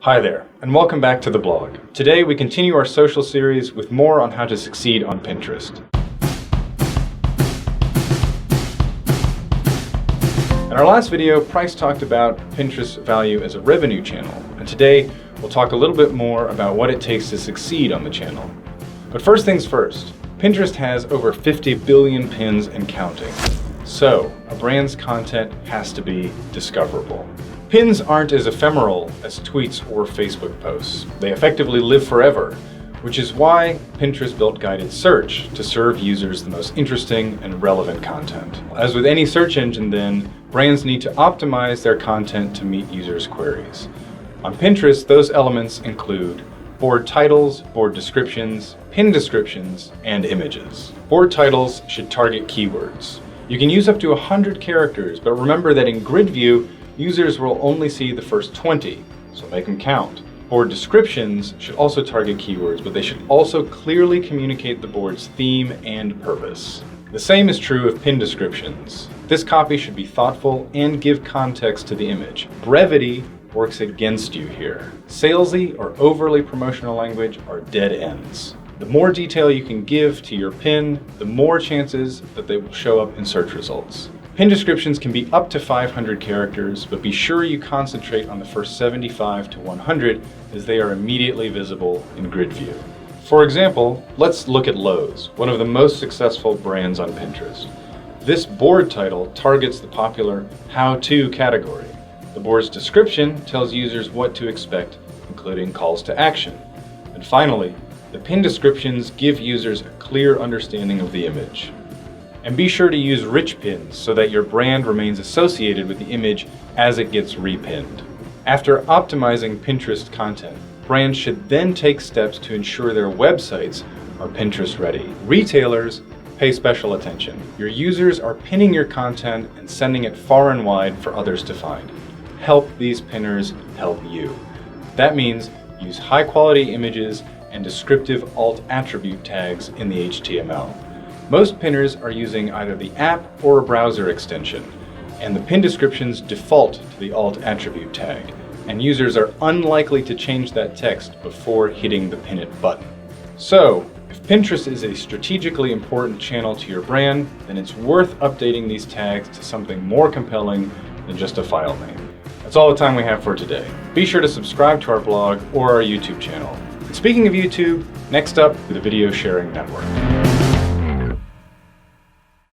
Hi there, and welcome back to the blog. Today we continue our social series with more on how to succeed on Pinterest. In our last video, Price talked about Pinterest's value as a revenue channel, and today we'll talk a little bit more about what it takes to succeed on the channel. But first things first, Pinterest has over 50 billion pins and counting. So, a brand's content has to be discoverable. Pins aren't as ephemeral as tweets or Facebook posts. They effectively live forever, which is why Pinterest built guided search to serve users the most interesting and relevant content. As with any search engine then, brands need to optimize their content to meet users' queries. On Pinterest, those elements include board titles, board descriptions, pin descriptions, and images. Board titles should target keywords. You can use up to 100 characters, but remember that in grid view, users will only see the first 20, so make them count. Board descriptions should also target keywords, but they should also clearly communicate the board's theme and purpose. The same is true of pin descriptions. This copy should be thoughtful and give context to the image. Brevity works against you here. Salesy or overly promotional language are dead ends. The more detail you can give to your pin, the more chances that they will show up in search results. Pin descriptions can be up to 500 characters, but be sure you concentrate on the first 75 to 100 as they are immediately visible in grid view. For example, let's look at Lowe's, one of the most successful brands on Pinterest. This board title targets the popular how-to category. The board's description tells users what to expect, including calls to action. And finally, the pin descriptions give users a clear understanding of the image. And be sure to use rich pins so that your brand remains associated with the image as it gets repinned. After optimizing Pinterest content, brands should then take steps to ensure their websites are Pinterest ready. Retailers pay special attention. Your users are pinning your content and sending it far and wide for others to find. Help these pinners help you. That means use high quality images and descriptive alt attribute tags in the HTML. Most pinners are using either the app or a browser extension, and the pin descriptions default to the alt attribute tag, and users are unlikely to change that text before hitting the pin it button. So, if Pinterest is a strategically important channel to your brand, then it's worth updating these tags to something more compelling than just a file name. That's all the time we have for today. Be sure to subscribe to our blog or our YouTube channel. And speaking of YouTube, next up, the Video Sharing Network.